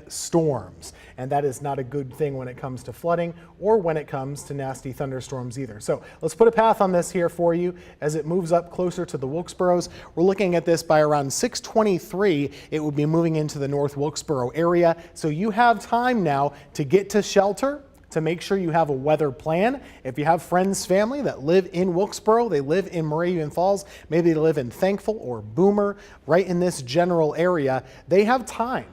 storms, and that is not a good thing when it comes to flooding or when it comes to nasty thunderstorms either. So let's put a path on this here for you as it moves up closer to the Wilkesboros. We're looking at this by around 6:23. It will be moving into the North Wilkesboro area. So you have time now to get to shelter, to make sure you have a weather plan. If you have friends, family that live in Wilkesboro, they live in Moravian Falls, maybe they live in Thankful or Boomer, right in this general area, they have time.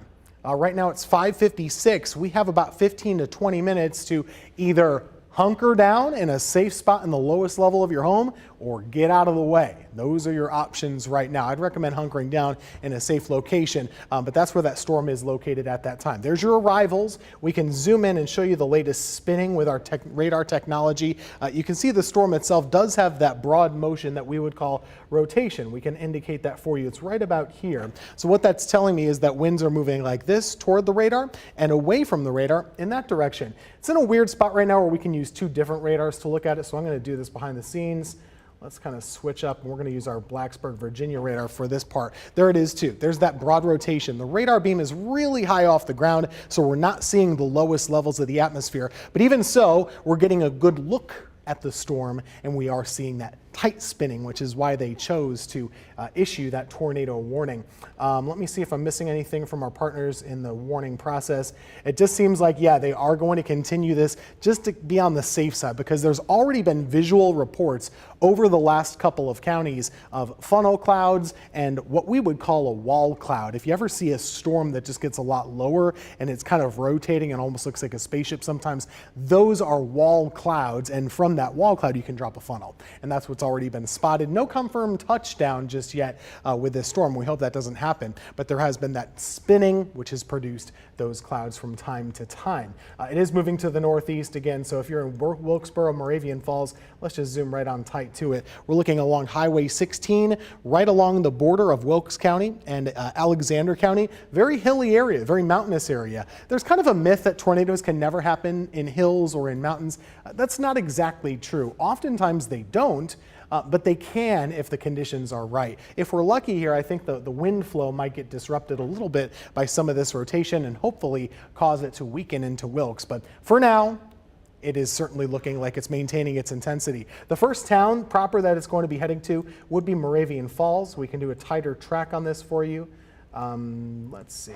Right now it's 5:56. We have about 15 to 20 minutes to either hunker down in a safe spot in the lowest level of your home or get out of the way. Those are your options right now. I'd recommend hunkering down in a safe location, but that's where that storm is located at that time. There's your arrivals. We can zoom in and show you the latest spinning with our radar technology. You can see the storm itself does have that broad motion that we would call rotation. We can indicate that for you. It's right about here. So what that's telling me is that winds are moving like this toward the radar and away from the radar in that direction. It's in a weird spot right now where we can use two different radars to look at it. So I'm going to do this behind the scenes. Let's kind of switch up, and we're going to use our Blacksburg, Virginia radar for this part. There it is too. There's that broad rotation. The radar beam is really high off the ground, so we're not seeing the lowest levels of the atmosphere. But even so, we're getting a good look at the storm, and we are seeing that tight spinning, which is why they chose to issue that tornado warning. Let me see if I'm missing anything from our partners in the warning process. It just seems like, yeah, they are going to continue this just to be on the safe side, because there's already been visual reports over the last couple of counties of funnel clouds and what we would call a wall cloud. If you ever see a storm that just gets a lot lower and it's kind of rotating and almost looks like a spaceship sometimes, those are wall clouds, and from that wall cloud you can drop a funnel, and that's what's already been spotted. No confirmed touchdown just yet with this storm. We hope that doesn't happen, but there has been that spinning which has produced those clouds from time to time. It is moving to the northeast again, so if you're in Wilkesboro, Moravian Falls, let's just zoom right on tight to it. We're looking along Highway 16, right along the border of Wilkes County and Alexander County. Very hilly area, very mountainous area. There's kind of a myth that tornadoes can never happen in hills or in mountains. That's not exactly true. Oftentimes they don't, but they can if the conditions are right. If we're lucky here, I think the wind flow might get disrupted a little bit by some of this rotation and hopefully cause it to weaken into Wilkes. But for now, it is certainly looking like it's maintaining its intensity. The first town proper that it's going to be heading to would be Moravian Falls. We can do a tighter track on this for you. Let's see.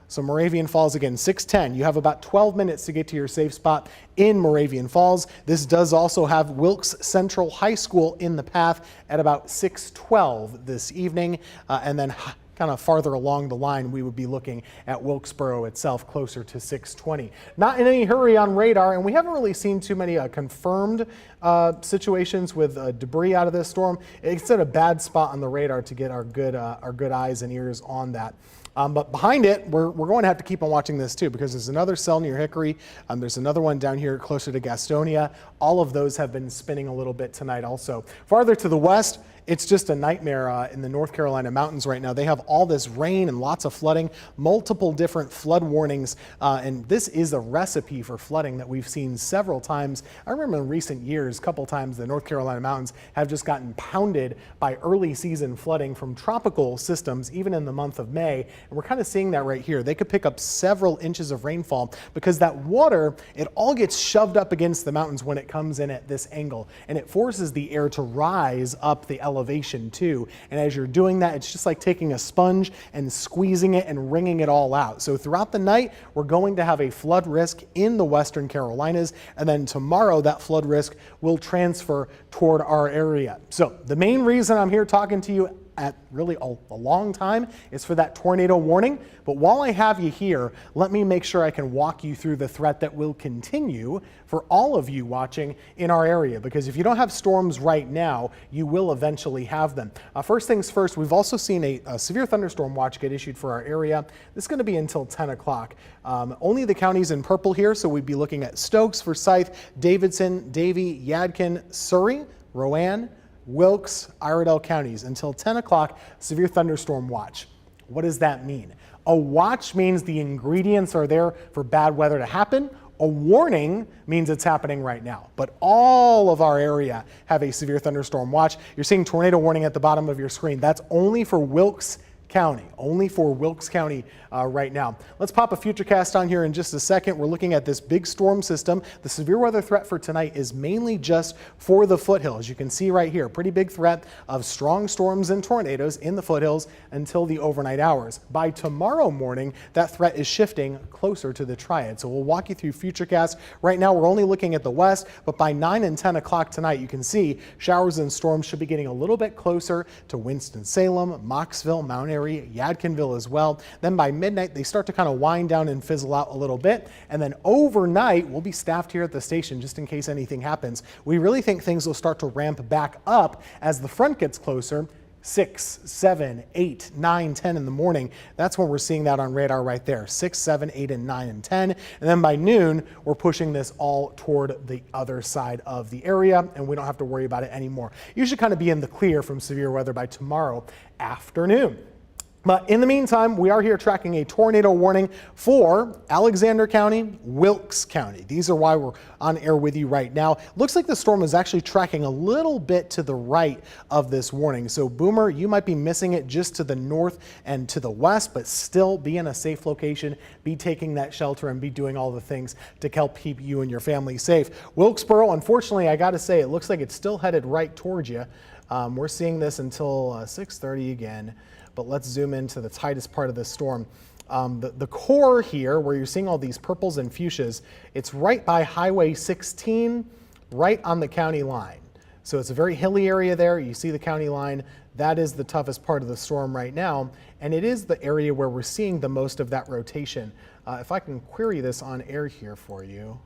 So Moravian Falls, again, 6:10. You have about 12 minutes to get to your safe spot in Moravian Falls. This does also have Wilkes Central High School in the path at about 6:12 this evening. And then kind of farther along the line, we would be looking at Wilkesboro itself closer to 6:20. Not in any hurry on radar, and we haven't really seen too many confirmed situations with debris out of this storm. It's at a bad spot on the radar to get our good eyes and ears on that. But behind it, we're going to have to keep on watching this too, because there's another cell near Hickory. There's another one down here closer to Gastonia. All of those have been spinning a little bit tonight also. Farther to the west, it's just a nightmare in the North Carolina mountains right now. They have all this rain and lots of flooding, multiple different flood warnings, and this is a recipe for flooding that we've seen several times. I remember in recent years, a couple times, the North Carolina mountains have just gotten pounded by early season flooding from tropical systems, even in the month of May, and we're kind of seeing that right here. They could pick up several inches of rainfall because that water, it all gets shoved up against the mountains when it comes in at this angle, and it forces the air to rise up the elevation too. And as you're doing that, it's just like taking a sponge and squeezing it and wringing it all out. So throughout the night, we're going to have a flood risk in the Western Carolinas, and then tomorrow that flood risk will transfer toward our area. So the main reason I'm here talking to you at really a long time is for that tornado warning. But while I have you here, let me make sure I can walk you through the threat that will continue for all of you watching in our area, because if you don't have storms right now, you will eventually have them. First things first, we've also seen a severe thunderstorm watch get issued for our area. This is going to be until 10 o'clock. Only the counties in purple here, so we'd be looking at Stokes, Forsyth, Davidson, Davie, Yadkin, Surrey, Rowan, Wilkes, Iredell counties until 10 o'clock, severe thunderstorm watch. What does that mean? A watch means the ingredients are there for bad weather to happen. A warning means it's happening right now. But all of our area have a severe thunderstorm watch. You're seeing tornado warning at the bottom of your screen. That's only for Wilkes County, only for Wilkes County right now. Let's pop a futurecast on here in just a second. We're looking at this big storm system. The severe weather threat for tonight is mainly just for the foothills. You can see right here, pretty big threat of strong storms and tornadoes in the foothills until the overnight hours. By tomorrow morning, that threat is shifting closer to the Triad. So we'll walk you through futurecasts. Right now, we're only looking at the west, but by 9 and 10 o'clock tonight, you can see showers and storms should be getting a little bit closer to Winston-Salem, Mocksville, Mount Airy, Yadkinville as well. Then by midnight, they start to kind of wind down and fizzle out a little bit. And then overnight, we'll be staffed here at the station just in case anything happens. We really think things will start to ramp back up as the front gets closer. 6, 7, 8, 9, 10 in the morning. That's when we're seeing that on radar right there. 6, 7, 8, and 9, and 10. And then by noon, we're pushing this all toward the other side of the area, and we don't have to worry about it anymore. You should kind of be in the clear from severe weather by tomorrow afternoon. But in the meantime, we are here tracking a tornado warning for Alexander County, Wilkes County. These are why we're on air with you right now. Looks like the storm is actually tracking a little bit to the right of this warning. So Boomer, you might be missing it just to the north and to the west, but still be in a safe location, be taking that shelter and be doing all the things to help keep you and your family safe. Wilkesboro, unfortunately, I got to say, it looks like it's still headed right towards you. We're seeing this until 6:30 again. But let's zoom into the tightest part of the storm. The core here, where you're seeing all these purples and fuchsias, it's right by Highway 16, right on the county line. So it's a very hilly area there. You see the county line. That is the toughest part of the storm right now. And it is the area where we're seeing the most of that rotation. If I can query this on air here for you.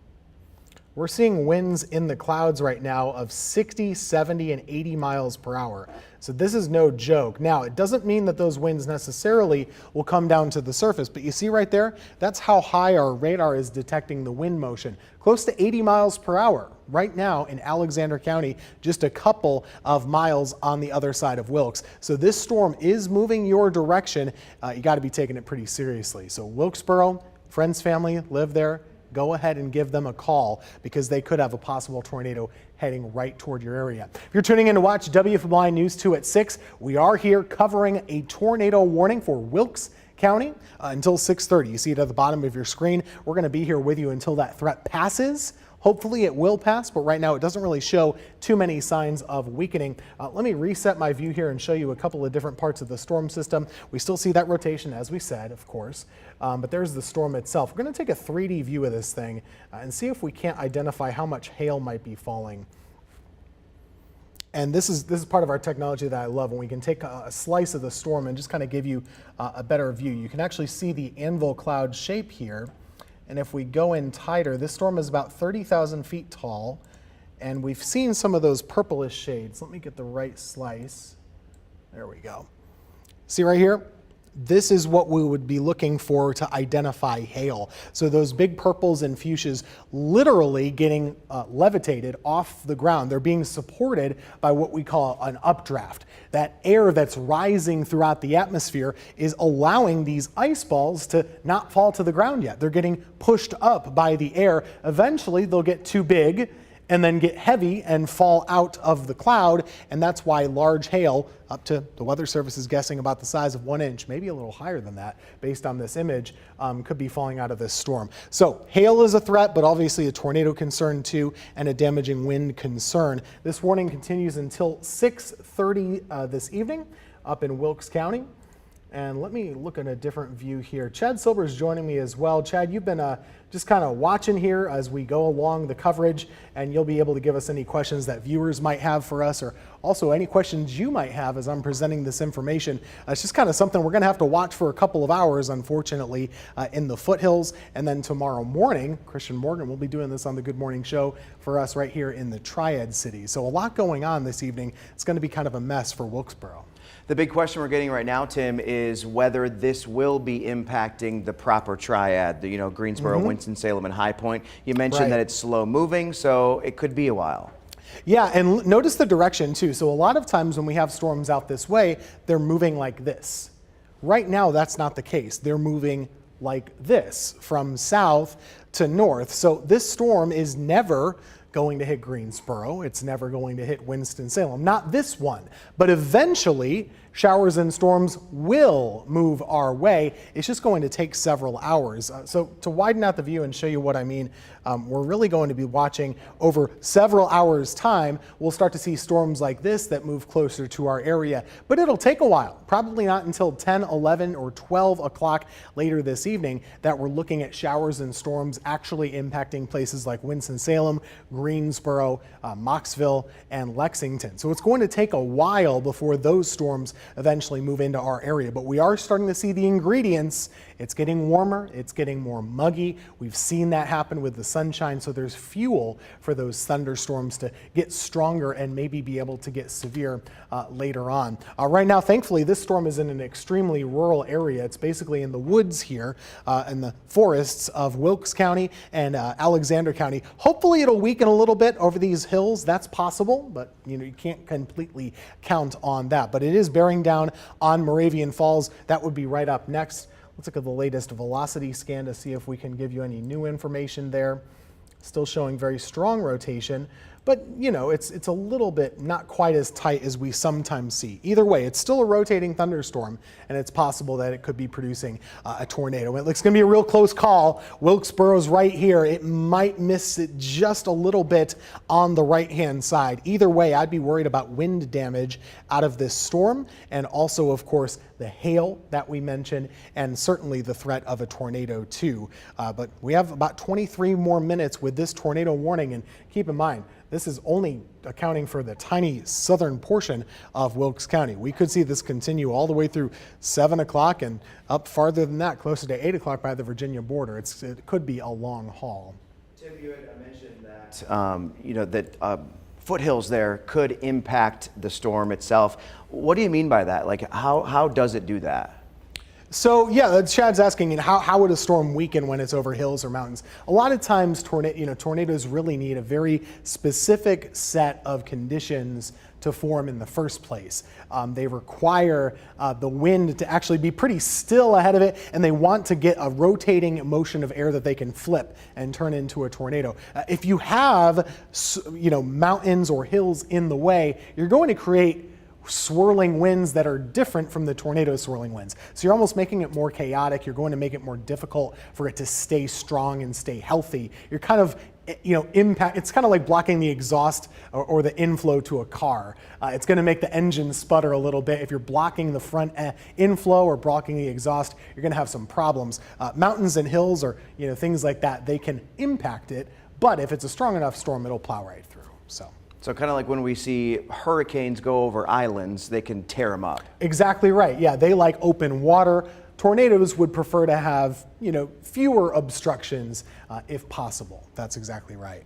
We're seeing winds in the clouds right now of 60, 70, and 80 miles per hour. So this is no joke. Now, it doesn't mean that those winds necessarily will come down to the surface, but you see right there, that's how high our radar is detecting the wind motion. Close to 80 miles per hour right now in Alexander County, just a couple of miles on the other side of Wilkes. So this storm is moving your direction. You got to be taking it pretty seriously. So Wilkesboro, friends, family live there. Go ahead and give them a call because they could have a possible tornado heading right toward your area. If you're tuning in to watch WFMY News 2 at 6, we are here covering a tornado warning for Wilkes County until 6:30. You see it at the bottom of your screen. We're going to be here with you until that threat passes. Hopefully it will pass, but right now it doesn't really show too many signs of weakening. Let me reset my view here and show you a couple of different parts of the storm system. We still see that rotation, as we said, of course, but there's the storm itself. We're going to take a 3D view of this thing and see if we can't identify how much hail might be falling. And this is part of our technology that I love, when we can take a slice of the storm and just kind of give you a better view. You can actually see the anvil cloud shape here. And if we go in tighter, this storm is about 30,000 feet tall, and we've seen some of those purplish shades. Let me get the right slice. There we go. See right here? This is what we would be looking for to identify hail. So those big purples and fuchsias literally getting levitated off the ground. They're being supported by what we call an updraft. That air that's rising throughout the atmosphere is allowing these ice balls to not fall to the ground yet. They're getting pushed up by the air. Eventually they'll get too big and then get heavy and fall out of the cloud, and that's why large hail, up to the Weather Service is guessing about the size of 1 inch, maybe a little higher than that based on this image, could be falling out of this storm. So hail is a threat, but obviously a tornado concern too, and a damaging wind concern. This warning continues until 6:30 this evening up in Wilkes County. And let me look at a different view here. Chad Silver is joining me as well. Chad, you've been just kind of watching here as we go along the coverage, and you'll be able to give us any questions that viewers might have for us, or also any questions you might have as I'm presenting this information. It's just kind of something we're going to have to watch for a couple of hours, unfortunately, in the foothills. And then tomorrow morning, Christian Morgan will be doing this on the Good Morning Show for us right here in the Triad City. So a lot going on this evening. It's going to be kind of a mess for Wilkesboro. The big question we're getting right now, Tim, is whether this will be impacting the proper triad, Greensboro, Winston-Salem, and High Point. You mentioned that it's slow moving, so it could be a while. Yeah, and notice the direction too. So a lot of times when we have storms out this way, they're moving like this. Right now, that's not the case. They're moving like this, from south to north. So this storm is never going to hit Greensboro. It's never going to hit Winston-Salem. Not this one, but eventually showers and storms will move our way. It's just going to take several hours. So to widen out the view and show you what I mean, we're really going to be watching over several hours time. We'll start to see storms like this that move closer to our area, but it'll take a while, probably not until 10, 11, or 12 o'clock later this evening that we're looking at showers and storms actually impacting places like Winston-Salem, Greensboro, Mocksville, and Lexington. So it's going to take a while before those storms eventually move into our area, but we are starting to see the ingredients. It's getting warmer, it's getting more muggy. We've seen that happen with the sunshine, so there's fuel for those thunderstorms to get stronger and maybe be able to get severe later on. Right now, thankfully, this storm is in an extremely rural area. It's basically in the woods here in the forests of Wilkes County and Alexander County. Hopefully it'll weaken a little bit over these hills. That's possible, but you can't completely count on that. But it is bearing down on Moravian Falls. That would be right up next. Let's look at the latest velocity scan to see if we can give you any new information there. Still showing very strong rotation, but it's a little bit not quite as tight as we sometimes see. Either way, it's still a rotating thunderstorm, and it's possible that it could be producing a tornado. It looks going to be a real close call. Wilkesboro's right here. It might miss it just a little bit on the right-hand side. Either way, I'd be worried about wind damage out of this storm, and also, of course, the hail that we mentioned, and certainly the threat of a tornado too. But we have about 23 more minutes with this tornado warning, and keep in mind, this is only accounting for the tiny southern portion of Wilkes County. We could see this continue all the way through 7 o'clock and up farther than that, closer to 8 o'clock by the Virginia border. It could be a long haul. Tim, you had mentioned that foothills there could impact the storm itself. What do you mean by that? Like, how does it do that? So yeah, Chad's asking, how would a storm weaken when it's over hills or mountains? A lot of times, tornadoes really need a very specific set of conditions to form in the first place. They require the wind to actually be pretty still ahead of it, and they want to get a rotating motion of air that they can flip and turn into a tornado. If you have, mountains or hills in the way, you're going to create swirling winds that are different from the tornado swirling winds. So you're almost making it more chaotic. You're going to make it more difficult for it to stay strong and stay healthy. You're kind of, it's kind of like blocking the exhaust or the inflow to a car. It's going to make the engine sputter a little bit. If you're blocking the front inflow or blocking the exhaust, you're going to have some problems. Mountains and hills or, things like that, they can impact it. But if it's a strong enough storm, it'll plow right through. So kind of like when we see hurricanes go over islands, they can tear them up. Exactly right. Yeah, they like open water. Tornadoes would prefer to have, fewer obstructions if possible. That's exactly right.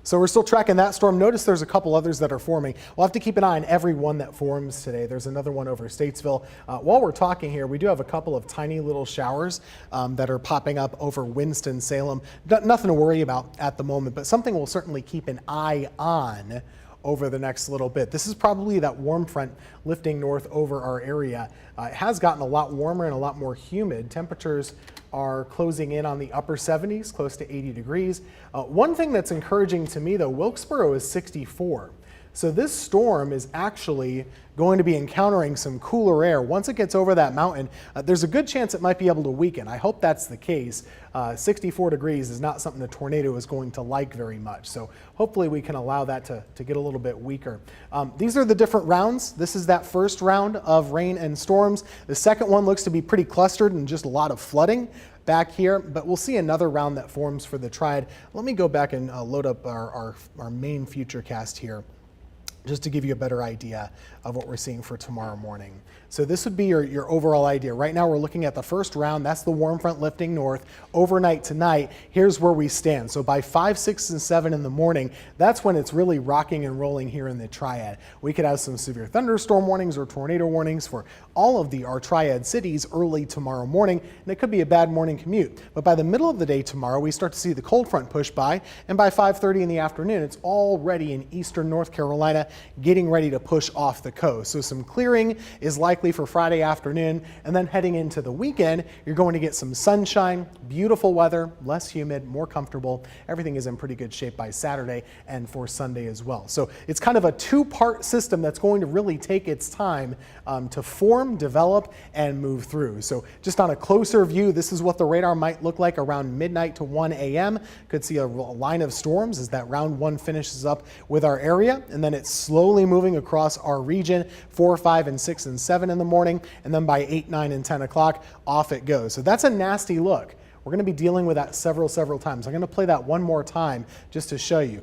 So we're still tracking that storm. Notice there's a couple others that are forming. We'll have to keep an eye on every one that forms today. There's another one over Statesville. While we're talking here, we do have a couple of tiny little showers that are popping up over Winston-Salem. Nothing to worry about at the moment, but something we'll certainly keep an eye on over the next little bit. This is probably that warm front lifting north over our area. It has gotten a lot warmer and a lot more humid. Temperatures are closing in on the upper 70s, close to 80 degrees. One thing that's encouraging to me though, Wilkesboro is 64. So this storm is actually going to be encountering some cooler air. Once it gets over that mountain, there's a good chance it might be able to weaken. I hope that's the case. 64 degrees is not something a tornado is going to like very much. So hopefully we can allow that to get a little bit weaker. These are the different rounds. This is that first round of rain and storms. The second one looks to be pretty clustered and just a lot of flooding back here, but we'll see another round that forms for the Triad. Let me go back and load up our main futurecast here, just to give you a better idea of what we're seeing for tomorrow morning. So this would be your overall idea. Right now we're looking at the first round. That's the warm front lifting north. Overnight tonight, here's where we stand. So by 5, 6, and 7 in the morning, that's when it's really rocking and rolling here in the Triad. We could have some severe thunderstorm warnings or tornado warnings for all of our Triad cities early tomorrow morning, and it could be a bad morning commute. But by the middle of the day tomorrow, we start to see the cold front push by, and by 5:30 in the afternoon, it's already in eastern North Carolina, getting ready to push off the coast. So some clearing is likely likely for Friday afternoon, and then heading into the weekend, you're going to get some sunshine, beautiful weather, less humid, more comfortable. Everything is in pretty good shape by Saturday and for Sunday as well. So it's kind of a two-part system that's going to really take its time to form, develop, and move through. So just on a closer view, this is what the radar might look like around midnight to 1 a.m. Could see a line of storms as that round one finishes up with our area, and then it's slowly moving across our region 4, 5, and 6, and 7 in the morning, and then by 8, 9, and 10 o'clock, off it goes. So that's a nasty look. We're going to be dealing with that several times. I'm going to play that one more time just to show you.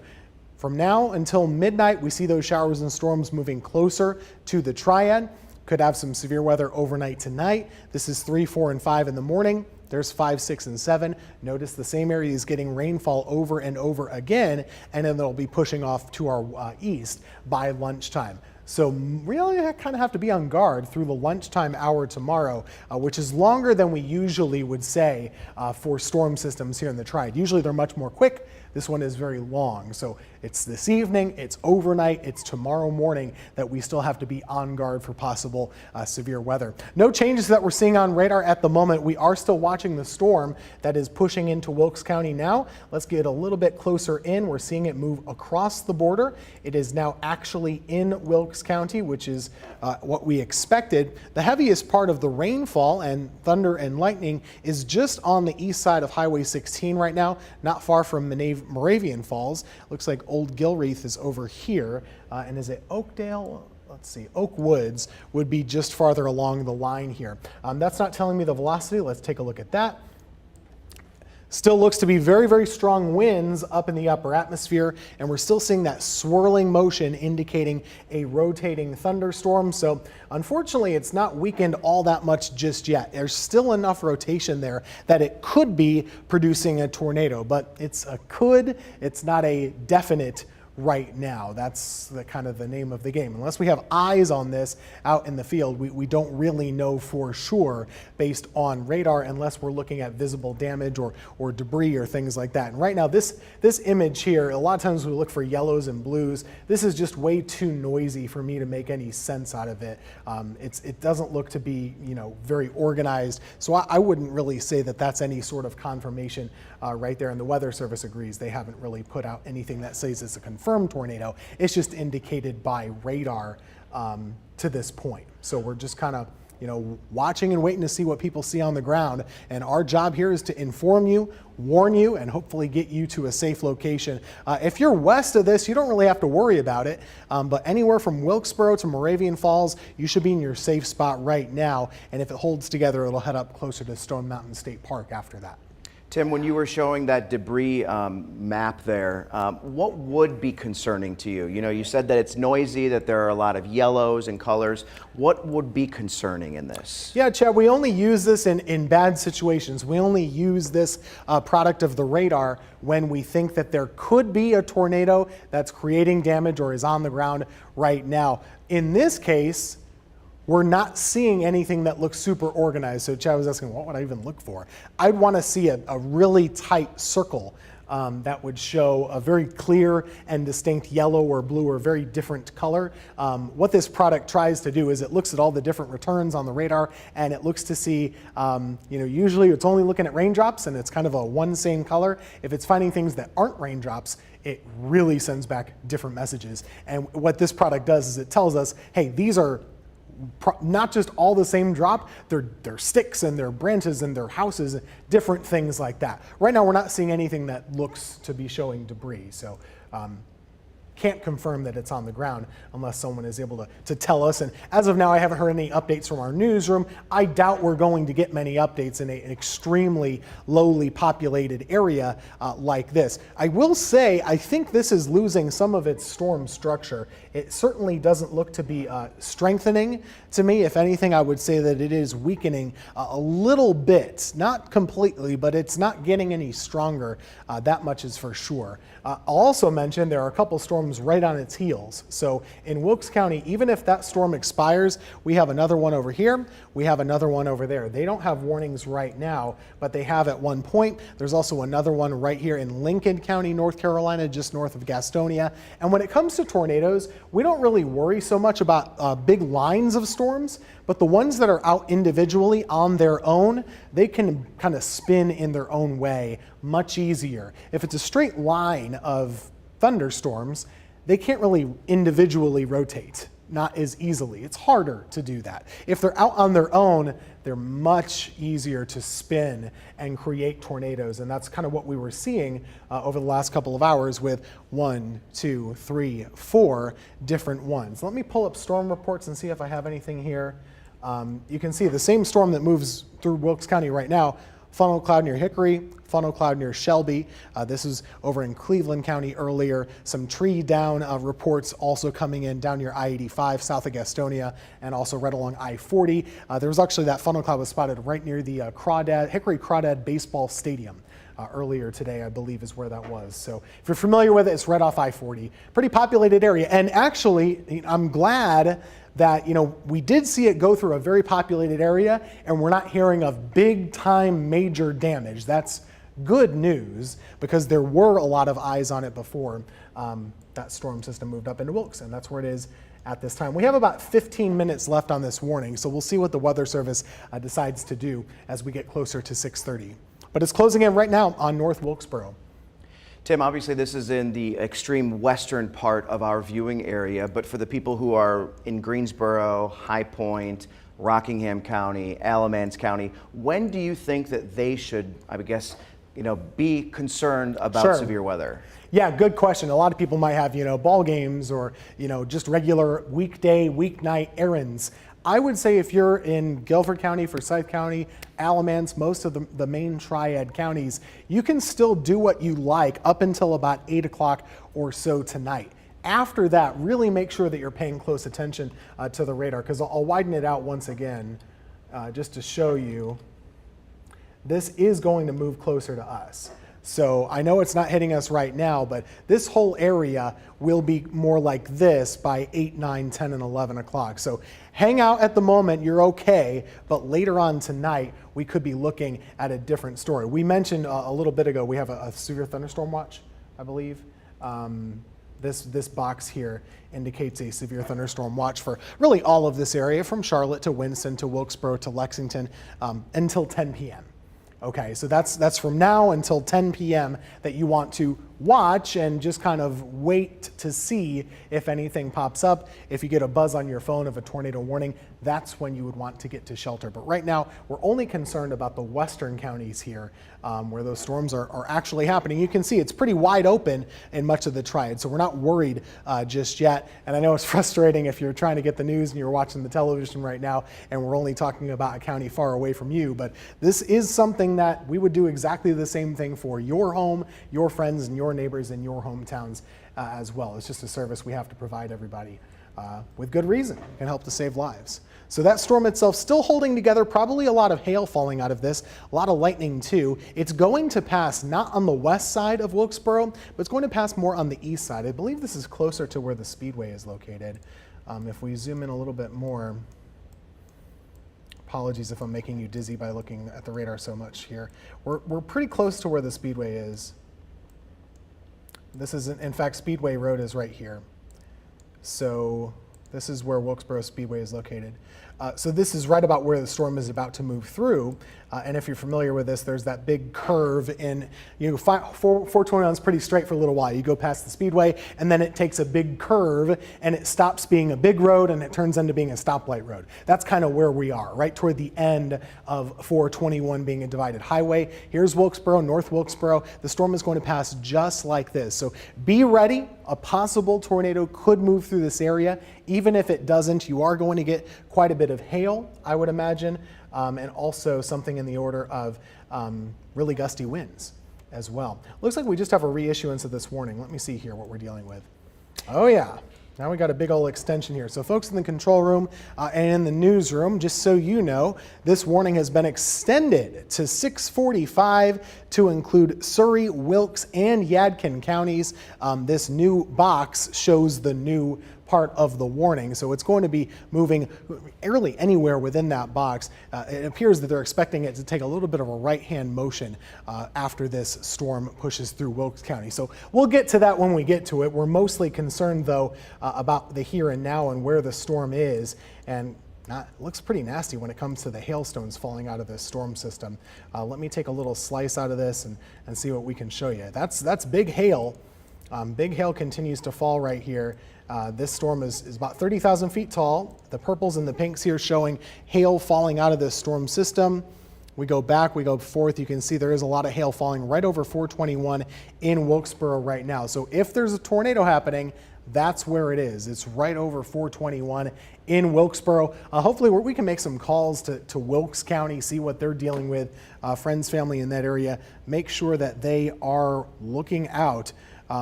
From now until midnight, we see those showers and storms moving closer to the Triad. Could have some severe weather overnight tonight. This is 3, 4, and 5 in the morning. There's 5, 6, and 7. Notice the same area is getting rainfall over and over again, and then they'll be pushing off to our east by lunchtime. So really kind of have to be on guard through the lunchtime hour tomorrow, which is longer than we usually would say for storm systems here in the Triad. Usually they're much more quick. This one is very long. So it's this evening, it's overnight, it's tomorrow morning that we still have to be on guard for possible severe weather. No changes that we're seeing on radar at the moment. We are still watching the storm that is pushing into Wilkes County now. Let's get a little bit closer in. We're seeing it move across the border. It is now actually in Wilkes County, which is what we expected. The heaviest part of the rainfall and thunder and lightning is just on the east side of Highway 16 right now, not far from Moravian Falls. Looks like Old Gilreath is over here, and is it Oakdale? Let's see, Oak Woods would be just farther along the line here. That's not telling me the velocity. Let's take a look at that. Still looks to be very strong winds up in the upper atmosphere, and we're still seeing that swirling motion indicating a rotating thunderstorm. So unfortunately, it's not weakened all that much just yet. There's still enough rotation there that it could be producing a tornado, but it's a could, it's not a definite right now. That's the kind of the name of the game. Unless we have eyes on this out in the field, we don't really know for sure based on radar unless we're looking at visible damage or debris or things like that. And right now, this image here, a lot of times we look for yellows and blues. This is just way too noisy for me to make any sense out of it. It doesn't look to be, very organized. So I wouldn't really say that that's any sort of confirmation right there. And the Weather Service agrees. They haven't really put out anything that says it's a confirmed tornado. It's just indicated by radar to this point. So we're just kind of watching and waiting to see what people see on the ground. And our job here is to inform you, warn you, and hopefully get you to a safe location. If you're west of this, you don't really have to worry about it. But anywhere from Wilkesboro to Moravian Falls, you should be in your safe spot right now. And if it holds together, it'll head up closer to Stone Mountain State Park after that. Tim, when you were showing that debris map there, what would be concerning to you? You said that it's noisy, that there are a lot of yellows and colors. What would be concerning in this? Yeah, Chad, we only use this in bad situations. We only use this product of the radar when we think that there could be a tornado that's creating damage or is on the ground right now. In this case, we're not seeing anything that looks super organized. So Chad was asking, what would I even look for? I'd want to see a really tight circle that would show a very clear and distinct yellow or blue or very different color. What this product tries to do is it looks at all the different returns on the radar, and it looks to see, usually it's only looking at raindrops and it's kind of a one same color. If it's finding things that aren't raindrops, it really sends back different messages. And what this product does is it tells us, hey, these are not just all the same drop, they're sticks and they're branches and they're houses, different things like that. Right now, we're not seeing anything that looks to be showing debris. So can't confirm that it's on the ground unless someone is able to tell us. And as of now, I haven't heard any updates from our newsroom. I doubt we're going to get many updates in an extremely lowly populated area like this. I will say, I think this is losing some of its storm structure. It certainly doesn't look to be strengthening to me. If anything, I would say that it is weakening a little bit, not completely, but it's not getting any stronger. That much is for sure. I'll also mention there are a couple storms right on its heels. So in Wilkes County, even if that storm expires, we have another one over here, we have another one over there. They don't have warnings right now, but they have at one point. There's also another one right here in Lincoln County, North Carolina, just north of Gastonia. And when it comes to tornadoes, we don't really worry so much about big lines of storms, but the ones that are out individually on their own, they can kind of spin in their own way much easier. If it's a straight line of thunderstorms, they can't really individually rotate, not as easily. It's harder to do that. If they're out on their own, they're much easier to spin and create tornadoes. And that's kind of what we were seeing over the last couple of hours with 1, 2, 3, 4 different ones. Let me pull up storm reports and see if I have anything here. You can see the same storm that moves through Wilkes County right now, funnel cloud near Hickory, funnel cloud near Shelby. This is over in Cleveland County earlier. Some tree down reports also coming in down near I-85 south of Gastonia and also right along I-40. There was actually that funnel cloud was spotted right near the Hickory Crawdad Baseball Stadium. Earlier today, I believe, is where that was. So if you're familiar with it, it's right off I-40. Pretty populated area. And actually, I'm glad that, we did see it go through a very populated area and we're not hearing of big time major damage. That's good news because there were a lot of eyes on it before that storm system moved up into Wilkes, and that's where it is at this time. We have about 15 minutes left on this warning, so we'll see what the Weather Service decides to do as we get closer to 6:30. But it's closing in right now on North Wilkesboro. Tim, obviously this is in the extreme western part of our viewing area, but for the people who are in Greensboro, High Point, Rockingham County, Alamance County, when do you think that they should, I would guess, be concerned about severe weather? Yeah, good question. A lot of people might have, ball games or, just regular weekday, weeknight errands. I would say if you're in Guilford County, Forsyth County, Alamance, most of the main Triad counties, you can still do what you like up until about 8 o'clock or so tonight. After that, really make sure that you're paying close attention to the radar, because I'll widen it out once again just to show you. This is going to move closer to us. So I know it's not hitting us right now, but this whole area will be more like this by 8, 9, 10, and 11 o'clock. So hang out at the moment, you're okay, but later on tonight, we could be looking at a different story. We mentioned a little bit ago, we have a severe thunderstorm watch, I believe. This box here indicates a severe thunderstorm watch for really all of this area, from Charlotte to Winston to Wilkesboro to Lexington, until 10 p.m. Okay, so that's from now until 10 p.m. that you want to watch and just kind of wait to see if anything pops up. If you get a buzz on your phone of a tornado warning, that's when you would want to get to shelter. But right now, we're only concerned about the western counties here where those storms are actually happening. You can see it's pretty wide open in much of the Triad, so we're not worried just yet. And I know it's frustrating if you're trying to get the news and you're watching the television right now and we're only talking about a county far away from you, but this is something that we would do exactly the same thing for your home, your friends, and your neighbors in your hometowns as well. It's just a service we have to provide everybody with good reason. It can help to save lives. So that storm itself still holding together, probably a lot of hail falling out of this, a lot of lightning too. It's going to pass not on the west side of Wilkesboro, but it's going to pass more on the east side. I believe this is closer to where the Speedway is located. If we zoom in a little bit more, apologies if I'm making you dizzy by looking at the radar so much here. We're pretty close to where the Speedway is. This is, in fact, Speedway Road is right here. So this is where Wilkesboro Speedway is located. So this is right about where the storm is about to move through. And if you're familiar with this, there's that big curve in, 421 is pretty straight for a little while. You go past the Speedway and then it takes a big curve and it stops being a big road and it turns into being a stoplight road. That's kind of where we are, right toward the end of 421 being a divided highway. Here's Wilkesboro, North Wilkesboro. The storm is going to pass just like this. So be ready. A possible tornado could move through this area. Even if it doesn't, you are going to get quite a bit of hail, I would imagine, and also something in the order of really gusty winds as well. Looks like we just have a reissuance of this warning. Let me see here what we're dealing with. Oh yeah, now we got a big old extension here. So folks in the control room and in the newsroom, just so you know, this warning has been extended to 6:45 to include Surrey, Wilkes, and Yadkin counties. This new box shows the new part of the warning. So it's going to be moving really anywhere within that box. It appears that they're expecting it to take a little bit of a right-hand motion after this storm pushes through Wilkes County. So we'll get to that when we get to it. We're mostly concerned, though, about the here and now and where the storm is. And it looks pretty nasty when it comes to the hailstones falling out of this storm system. Let me take a little slice out of this and see what we can show you. That's big hail. Big hail continues to fall right here. This storm is about 30,000 feet tall. The purples and the pinks here showing hail falling out of this storm system. We go back, we go forth, you can see there is a lot of hail falling right over 421 in Wilkesboro right now. So if there's a tornado happening, that's where it is. It's right over 421 in Wilkesboro. Hopefully we can make some calls to Wilkes County, see what they're dealing with, friends, family in that area. Make sure that they are looking out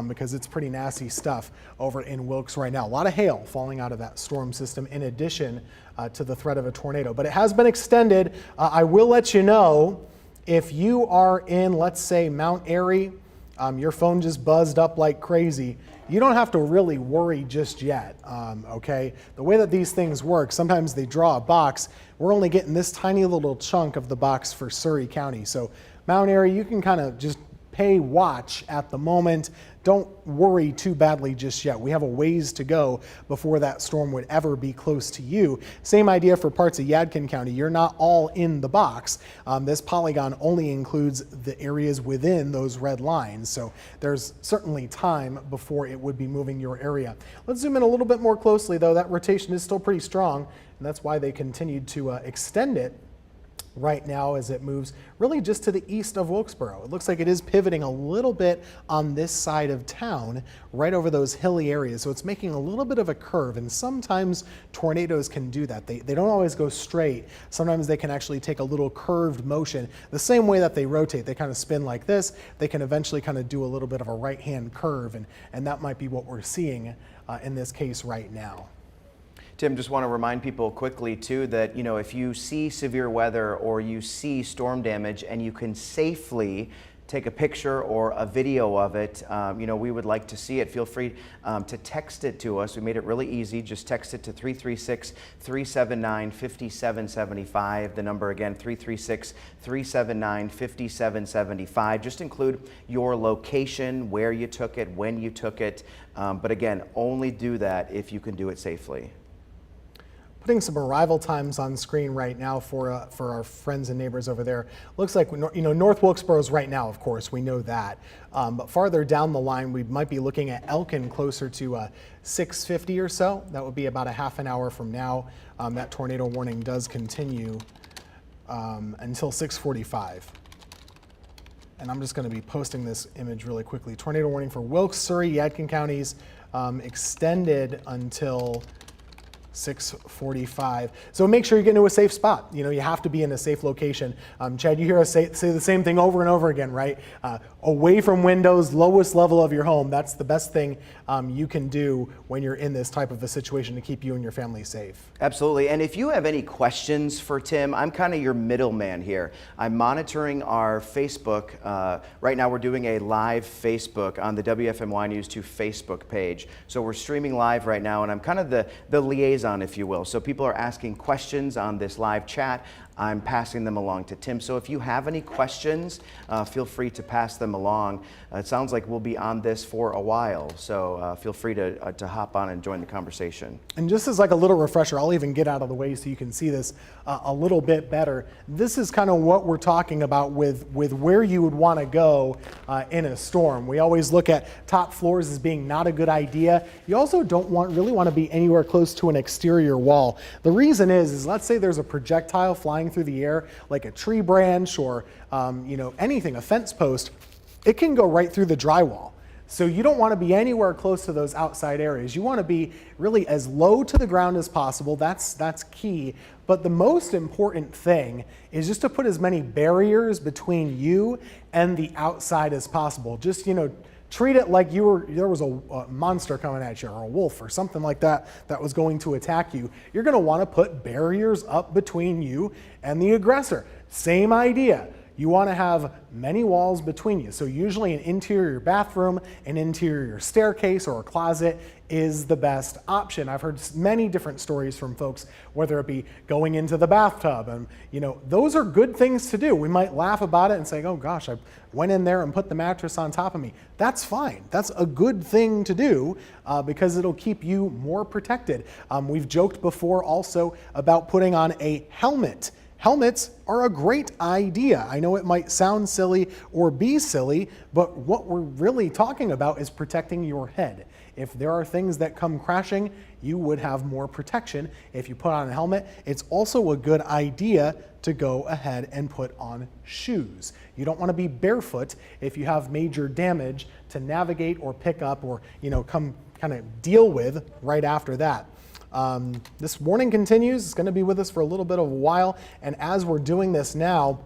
because it's pretty nasty stuff over in Wilkes right now. A lot of hail falling out of that storm system in addition to the threat of a tornado. But it has been extended. I will let you know if you are in, let's say, Mount Airy, your phone just buzzed up like crazy. You don't have to really worry just yet, okay? The way that these things work, sometimes they draw a box. We're only getting this tiny little chunk of the box for Surry County. So Mount Airy, you can kind of just pay watch at the moment. Don't worry too badly just yet. We have a ways to go before that storm would ever be close to you. Same idea for parts of Yadkin County. You're not all in the box. This polygon only includes the areas within those red lines. So there's certainly time before it would be moving your area. Let's zoom in a little bit more closely though. That rotation is still pretty strong, and that's why they continued to extend it right now as it moves really just to the east of Wilkesboro. It looks like it is pivoting a little bit on this side of town, right over those hilly areas. So it's making a little bit of a curve, and sometimes tornadoes can do that. They don't always go straight. Sometimes they can actually take a little curved motion. The same way that they rotate, they kind of spin like this. They can eventually kind of do a little bit of a right-hand curve, and that might be what we're seeing in this case right now. Tim, just want to remind people quickly too that, you know, if you see severe weather or you see storm damage and you can safely take a picture or a video of it, you know, we would like to see it. Feel free to text it to us. We made it really easy. Just text it to 336-379-5775. The number again, 336-379-5775. Just include your location, where you took it, when you took it. But again, only do that if you can do it safely. Putting some arrival times on screen right now for our friends and neighbors over there. Looks like, you know, North Wilkesboro's right now, of course, we know that. But farther down the line, we might be looking at Elkin closer to 6:50 or so. That would be about a half an hour from now. That tornado warning does continue until 6:45. And I'm just going to be posting this image really quickly. Tornado warning for Wilkes, Surry, Yadkin counties extended until 6:45. So make sure you get into a safe spot. You know, you have to be in a safe location. Chad, you hear us say the same thing over and over again, right? Away from windows, lowest level of your home. That's the best thing you can do when you're in this type of a situation to keep you and your family safe. Absolutely. And if you have any questions for Tim, I'm kind of your middleman here. I'm monitoring our Facebook. Right now we're doing a live Facebook on the WFMY News 2 Facebook page. So we're streaming live right now, and I'm kind of the liaison, if you will. So people are asking questions on this live chat. I'm passing them along to Tim. So if you have any questions, feel free to pass them along. It sounds like we'll be on this for a while, so feel free to hop on and join the conversation. And just as like a little refresher, I'll even get out of the way so you can see this a little bit better. This is kind of what we're talking about with where you would want to go in a storm. We always look at top floors as being not a good idea. You also don't really want to be anywhere close to an exterior wall. The reason is let's say there's a projectile flying through the air, like a tree branch or you know, anything, a fence post. It can go right through the drywall. So you don't want to be anywhere close to those outside areas. You want to be really as low to the ground as possible. That's key. But the most important thing is just to put as many barriers between you and the outside as possible. Just, you know, treat it like there was a monster coming at you, or a wolf or something like that was going to attack you. You're going to want to put barriers up between you and the aggressor. Same idea. You want to have many walls between you. So usually an interior bathroom, an interior staircase, or a closet is the best option. I've heard many different stories from folks, whether it be going into the bathtub, and those are good things to do. We might laugh about it and say, oh gosh, I went in there and put the mattress on top of me. That's fine. That's a good thing to do because it'll keep you more protected. We've joked before also about putting on a helmet. Helmets are a great idea. I know it might sound silly or be silly, but what we're really talking about is protecting your head. If there are things that come crashing, you would have more protection if you put on a helmet. It's also a good idea to go ahead and put on shoes. You don't want to be barefoot if you have major damage to navigate or pick up or come kind of deal with right after that. This warning continues. It's going to be with us for a little bit of a while, and as we're doing this now,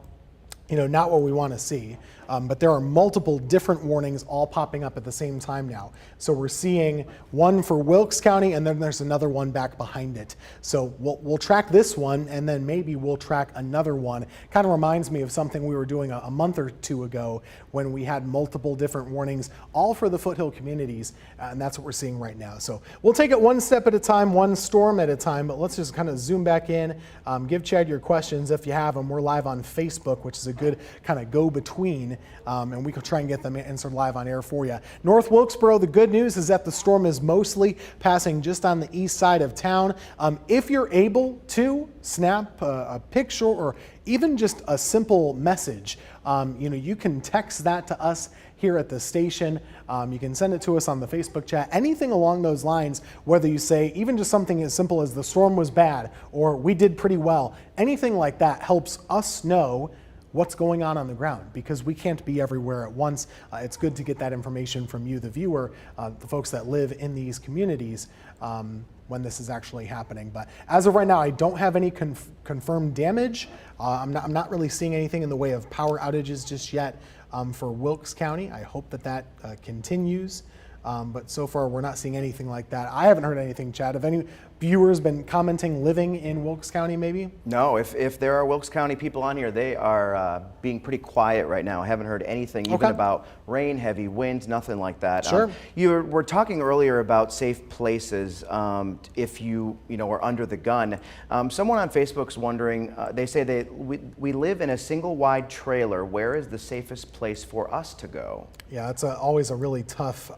not what we want to see. But there are multiple different warnings all popping up at the same time now. So we're seeing one for Wilkes County, and then there's another one back behind it. So we'll track this one, and then maybe we'll track another one. Kind of reminds me of something we were doing a month or two ago when we had multiple different warnings, all for the foothill communities, and that's what we're seeing right now. So we'll take it one step at a time, one storm at a time, but let's just kind of zoom back in. Give Chad your questions if you have them. We're live on Facebook, which is a good kind of go-between, and we can try and get them answered live on air for you. North Wilkesboro, the good news is that the storm is mostly passing just on the east side of town. If you're able to snap a picture or even just a simple message, you can text that to us here at the station. You can send it to us on the Facebook chat, anything along those lines, whether you say even just something as simple as the storm was bad or we did pretty well. Anything like that helps us know what's going on the ground, because we can't be everywhere at once. It's good to get that information from you, the viewer, the folks that live in these communities when this is actually happening. But as of right now, I don't have any confirmed damage. I'm not really seeing anything in the way of power outages just yet for Wilkes County. I hope that continues. But so far, we're not seeing anything like that. I haven't heard anything, Chad. Have any viewers been commenting living in Wilkes County, maybe? No, if there are Wilkes County people on here, they are being pretty quiet right now. I haven't heard anything even about rain, heavy winds, nothing like that. Sure. You were talking earlier about safe places if you are under the gun. Someone on Facebook's wondering, they say we live in a single wide trailer. Where is the safest place for us to go? Yeah, it's always a really tough,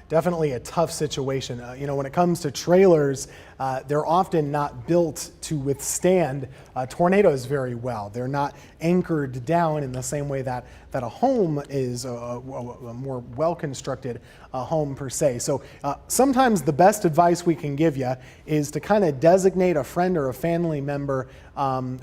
definitely a tough situation. When it comes to trailers, they're often not built to withstand tornadoes very well. They're not anchored down in the same way that a home is a more well-constructed home per se. So sometimes the best advice we can give you is to kind of designate a friend or a family member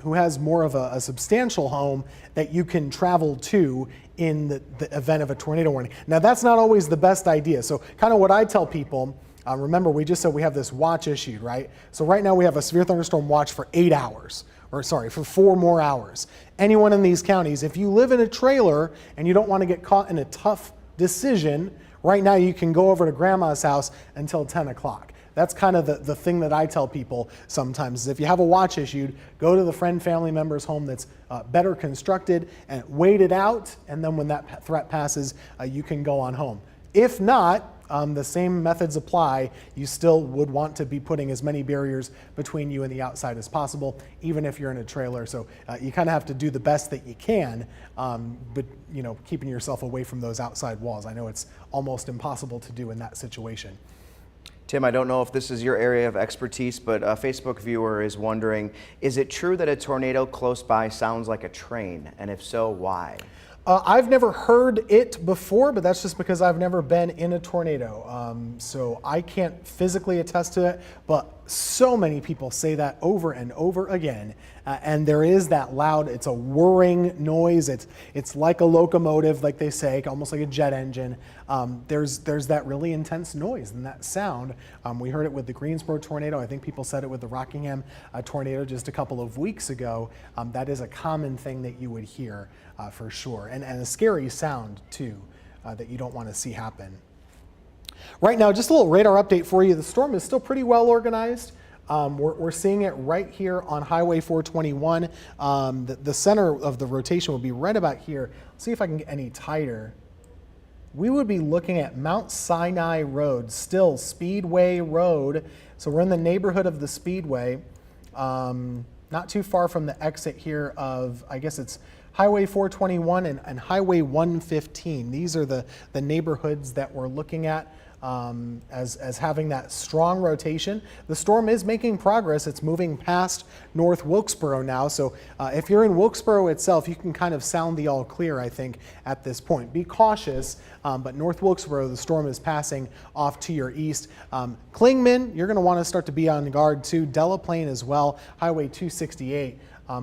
who has more of a substantial home that you can travel to in the event of a tornado warning. Now, that's not always the best idea. So kind of what I tell people, remember we just said we have this watch issued, right? So right now we have a severe thunderstorm watch for 8 hours, for 4 more hours. Anyone in these counties, if you live in a trailer and you don't want to get caught in a tough decision, right now you can go over to grandma's house until 10 o'clock. That's kind of the thing that I tell people sometimes is if you have a watch issued, go to the family member's home that's better constructed and wait it out, and then when that threat passes, you can go on home. If not, the same methods apply. You still would want to be putting as many barriers between you and the outside as possible, even if you're in a trailer. So you kind of have to do the best that you can, but keeping yourself away from those outside walls. I know it's almost impossible to do in that situation. Tim, I don't know if this is your area of expertise, but a Facebook viewer is wondering, is it true that a tornado close by sounds like a train? And if so, why? I've never heard it before, but that's just because I've never been in a tornado. So I can't physically attest to it, but so many people say that over and over again. And there is that loud, it's a whirring noise. It's like a locomotive, like they say, almost like a jet engine. There's that really intense noise and that sound. We heard it with the Greensboro tornado. I think people said it with the Rockingham tornado just a couple of weeks ago. That is a common thing that you would hear for sure. And a scary sound too, that you don't want to see happen. Right now, just a little radar update for you. The storm is still pretty well organized. We're seeing it right here on Highway 421. The center of the rotation will be right about here. Let's see if I can get any tighter. we would be looking at Mount Sinai Road, still Speedway Road. So we're in the neighborhood of the Speedway, not too far from the exit here of, I guess it's Highway 421 and Highway 115. These are the neighborhoods that we're looking at as having that strong rotation. The storm is making progress. It's moving past North Wilkesboro now. So if you're in Wilkesboro itself, you can kind of sound the all clear, I think, at this point. Be cautious, but North Wilkesboro, the storm is passing off to your east. Klingman, you're going to want to start to be on guard too. Delaplane as well, Highway 268.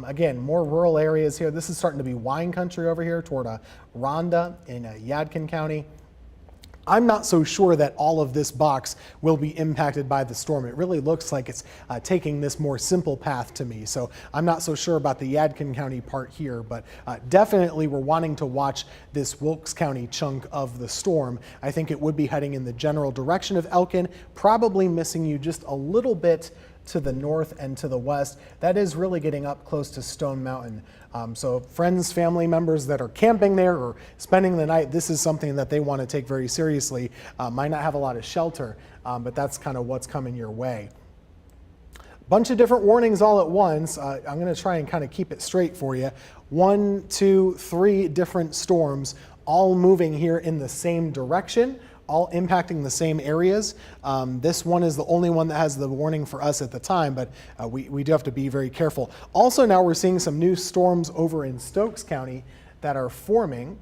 Again, more rural areas here. This is starting to be wine country over here toward Rhonda in Yadkin County. I'm not so sure that all of this box will be impacted by the storm. It really looks like it's taking this more simple path to me. So I'm not so sure about the Yadkin County part here, but definitely we're wanting to watch this Wilkes County chunk of the storm. I think it would be heading in the general direction of Elkin, probably missing you just a little bit to the north and to the west. That is really getting up close to Stone Mountain. So friends, family members that are camping there or spending the night, this is something that they want to take very seriously. Might not have a lot of shelter, but that's kind of what's coming your way. Bunch of different warnings all at once. I'm going to try and kind of keep it straight for you. 1, 2, 3 different storms all moving here in the same direction, all impacting the same areas. This one is the only one that has the warning for us at the time, but we do have to be very careful. Also, now we're seeing some new storms over in Stokes County that are forming.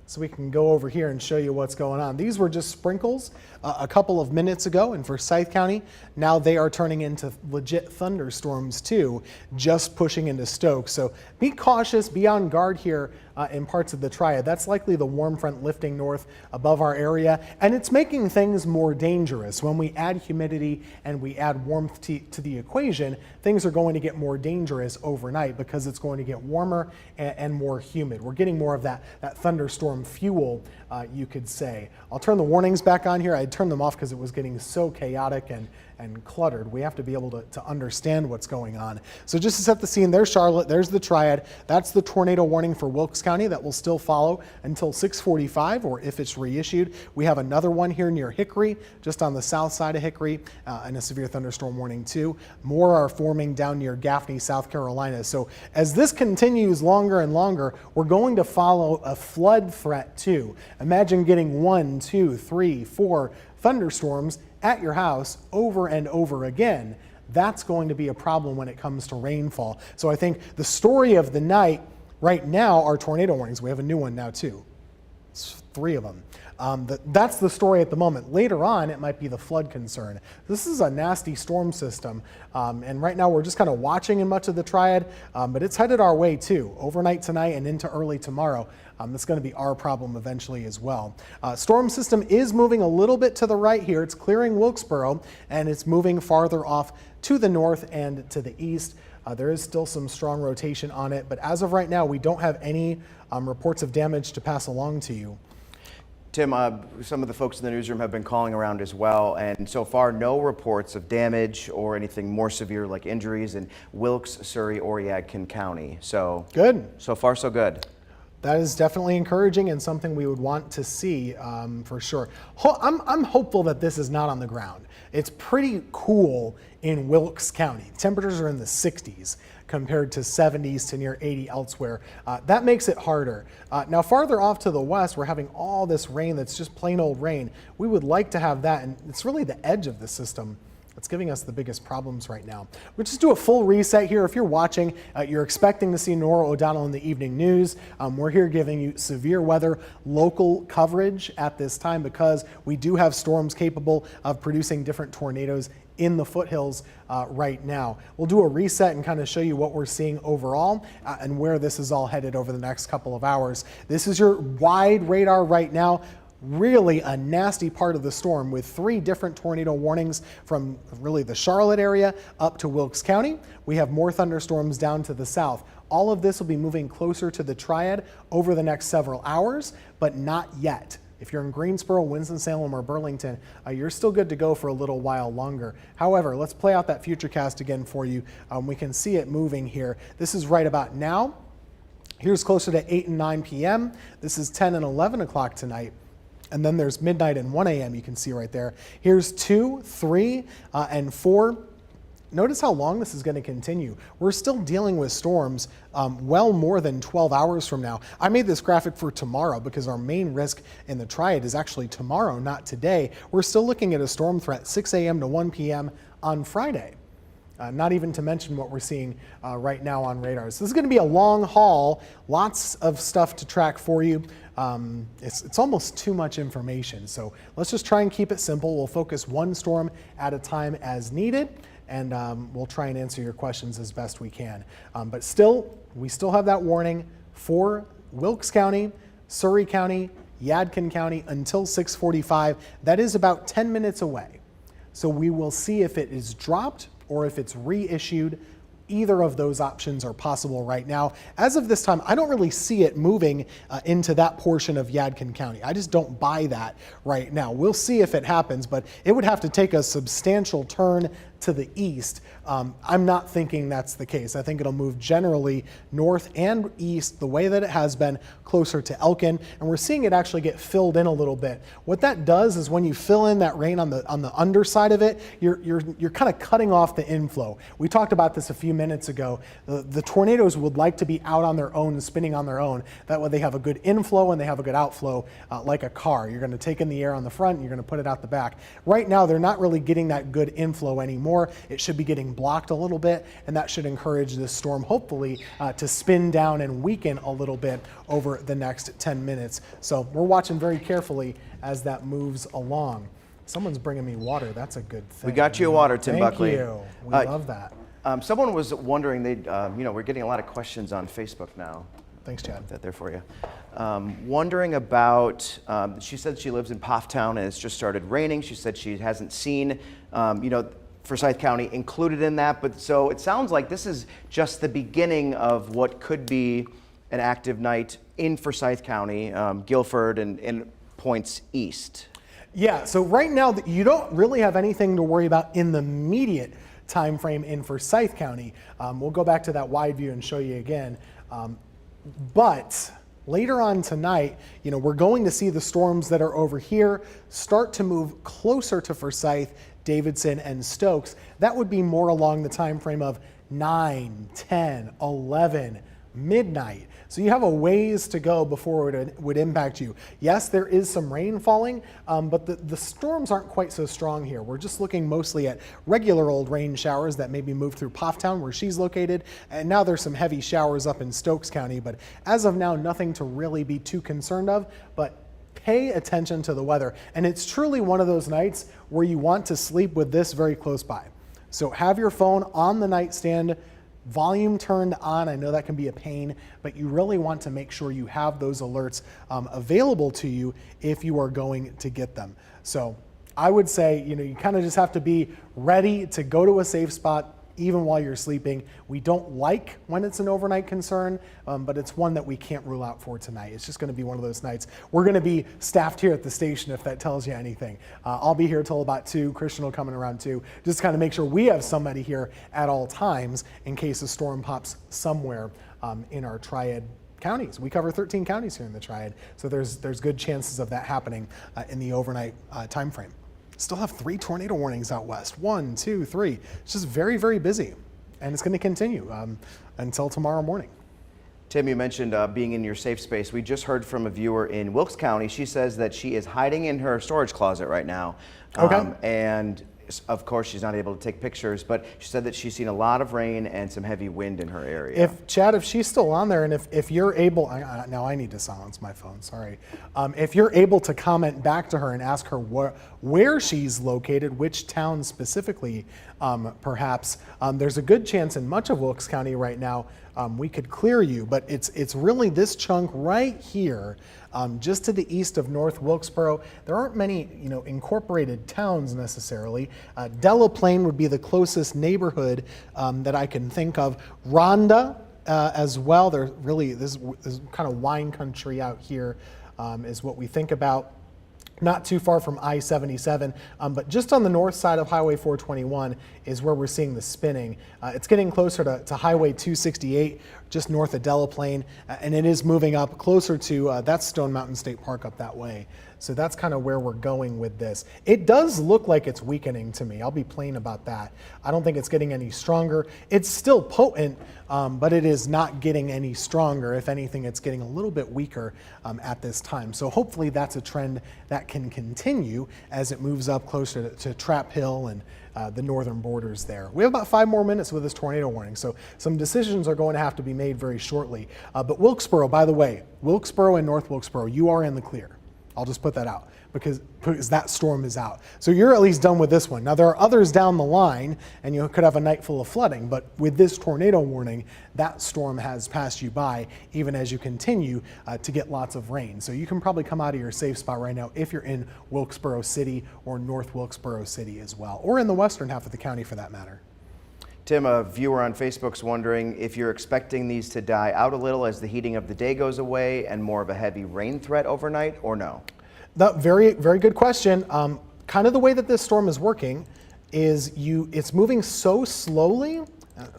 So we can go over here and show you what's going on. These were just sprinkles a couple of minutes ago in Forsyth County. Now they are turning into legit thunderstorms too, just pushing into Stokes. So be cautious, be on guard here in parts of the Triad. That's likely the warm front lifting north above our area, and it's making things more dangerous. When we add humidity and we add warmth to the equation, things are going to get more dangerous overnight because it's going to get warmer and more humid. We're getting more of that thunderstorm fuel, you could say. I'll turn the warnings back on here. I turned them off because it was getting so chaotic and cluttered. We have to be able to understand what's going on. So just to set the scene, there's Charlotte, there's the Triad. That's the tornado warning for Wilkes County that will still follow until 6:45, or if it's reissued. We have another one here near Hickory, just on the south side of Hickory, and a severe thunderstorm warning too. More are forming down near Gaffney, South Carolina. So as this continues longer and longer, we're going to follow a flood threat too. Imagine getting 1, 2, 3, 4 thunderstorms at your house over and over again. That's going to be a problem when it comes to rainfall. So I think the story of the night right now are tornado warnings. We have a new one now too. It's 3 of them. That's the story at the moment. Later on, it might be the flood concern. This is a nasty storm system, and right now we're just kind of watching in much of the Triad, but it's headed our way too, overnight tonight and into early tomorrow. That's going to be our problem eventually as well. Storm system is moving a little bit to the right here. It's clearing Wilkesboro, and it's moving farther off to the north and to the east. There is still some strong rotation on it, but as of right now, we don't have any reports of damage to pass along to you. Tim, some of the folks in the newsroom have been calling around as well, and so far no reports of damage or anything more severe like injuries in Wilkes, Surrey, or Yadkin County. So good. So far, so good. That is definitely encouraging and something we would want to see for sure. I'm hopeful that this is not on the ground. It's pretty cool in Wilkes County. Temperatures are in the 60s compared to 70s to near 80 elsewhere. That makes it harder. Now farther off to the west, we're having all this rain that's just plain old rain. We would like to have that, and it's really the edge of the system that's giving us the biggest problems right now. We'll just do a full reset here. If you're watching, you're expecting to see Nora O'Donnell in the evening news. We're here giving you severe weather local coverage at this time because we do have storms capable of producing different tornadoes in the foothills right now. We'll do a reset and kind of show you what we're seeing overall and where this is all headed over the next couple of hours. This is your wide radar right now. Really a nasty part of the storm with 3 different tornado warnings from really the Charlotte area up to Wilkes County. We have more thunderstorms down to the south. All of this will be moving closer to the Triad over the next several hours, but not yet. If you're in Greensboro, Winston-Salem, or Burlington, you're still good to go for a little while longer. However, let's play out that futurecast again for you. We can see it moving here. This is right about now. Here's closer to 8 and 9 p.m. This is 10 and 11 o'clock tonight. And then there's midnight and 1 a.m. you can see right there. Here's 2, 3, and 4. Notice how long this is going to continue. We're still dealing with storms well more than 12 hours from now. I made this graphic for tomorrow because our main risk in the Triad is actually tomorrow, not today. We're still looking at a storm threat 6 a.m. to 1 p.m. on Friday. Not even to mention what we're seeing right now on radars. So this is going to be a long haul, lots of stuff to track for you. It's almost too much information. So let's just try and keep it simple. We'll focus one storm at a time as needed, and we'll try and answer your questions as best we can. But still, we still have that warning for Wilkes County, Surry County, Yadkin County until 6:45. That is about 10 minutes away. So we will see if it is dropped or if it's reissued. Either of those options are possible right now. As of this time, I don't really see it moving into that portion of Yadkin County. I just don't buy that right now. We'll see if it happens, but it would have to take a substantial turn to the east. I'm not thinking that's the case. I think it'll move generally north and east the way that it has been, closer to Elkin, and we're seeing it actually get filled in a little bit. What that does is when you fill in that rain on the underside of it, you're kind of cutting off the inflow. We talked about this a few minutes ago. The tornadoes would like to be out on their own, spinning on their own. That way they have a good inflow and they have a good outflow, like a car. You're going to take in the air on the front and you're going to put it out the back. Right now they're not really getting that good inflow anymore. It should be getting blocked a little bit, and that should encourage this storm hopefully to spin down and weaken a little bit over the next 10 minutes. So we're watching very carefully as that moves along. Someone's bringing me water. That's a good thing. We got you water, Tim Buckley. Thank you. We love that. Someone was wondering, we're getting a lot of questions on Facebook now. Thanks, Chad. That there for you. Wondering about, she said she lives in Pofftown and it's just started raining. She said she hasn't seen, Forsyth County included in that, but so it sounds like this is just the beginning of what could be an active night in Forsyth County, Guilford, and points east. Yeah, so right now you don't really have anything to worry about in the immediate time frame in Forsyth County. We'll go back to that wide view and show you again. But later on tonight, we're going to see the storms that are over here start to move closer to Forsyth, Davidson, and Stokes. That would be more along the time frame of 9, 10, 11, midnight. So you have a ways to go before it would impact you. Yes, there is some rain falling, but the storms aren't quite so strong here. We're just looking mostly at regular old rain showers that maybe move through Pofftown where she's located, and now there's some heavy showers up in Stokes County, but as of now, nothing to really be too concerned of, but pay attention to the weather. And it's truly one of those nights where you want to sleep with this very close by. So have your phone on the nightstand, volume turned on. I know that can be a pain, but you really want to make sure you have those alerts available to you if you are going to get them. So I would say, you kind of just have to be ready to go to a safe spot even while you're sleeping. We don't like when it's an overnight concern, but it's one that we can't rule out for tonight. It's just going to be one of those nights. We're going to be staffed here at the station if that tells you anything. I'll be here till about 2. Christian will come in around 2. Just kind of make sure we have somebody here at all times in case a storm pops somewhere in our Triad counties. We cover 13 counties here in the Triad, so there's good chances of that happening in the overnight time frame. Still have 3 tornado warnings out west. 1, 2, 3. It's just very, very busy, and it's going to continue until tomorrow morning. Tim, you mentioned being in your safe space. We just heard from a viewer in Wilkes County. She says that she is hiding in her storage closet right now. Okay. And of course, she's not able to take pictures, but she said that she's seen a lot of rain and some heavy wind in her area. If she's still on there, and if you're able, now I need to silence my phone, sorry. If you're able to comment back to her and ask her where she's located, which town specifically, perhaps, there's a good chance in much of Wilkes County right now we could clear you, but it's really this chunk right here, just to the east of North Wilkesboro. There aren't many, incorporated towns necessarily. Delaplane would be the closest neighborhood that I can think of. Rhonda as well. There's really this kind of wine country out here is what we think about. not too far from I-77, but just on the north side of Highway 421 is where we're seeing the spinning. It's getting closer to Highway 268, just north of Delaplane, and it is moving up closer to that's Stone Mountain State Park up that way. So that's kind of where we're going with this. It does look like it's weakening to me. I'll be plain about that. I don't think it's getting any stronger. It's still potent, but it is not getting any stronger. If anything, it's getting a little bit weaker at this time. So hopefully that's a trend that can continue as it moves up closer to Trap Hill and the northern borders there. We have about 5 more minutes with this tornado warning, so some decisions are going to have to be made very shortly. But Wilkesboro, by the way, Wilkesboro and North Wilkesboro, you are in the clear. I'll just put that out because that storm is out. So you're at least done with this one. Now there are others down the line and you could have a night full of flooding, but with this tornado warning, that storm has passed you by even as you continue to get lots of rain. So you can probably come out of your safe spot right now if you're in Wilkesboro City or North Wilkesboro City as well, or in the western half of the county for that matter. Tim, a viewer on Facebook's wondering if you're expecting these to die out a little as the heating of the day goes away and more of a heavy rain threat overnight, or no? Very, very good question. Kind of the way that this storm is working is it's moving so slowly.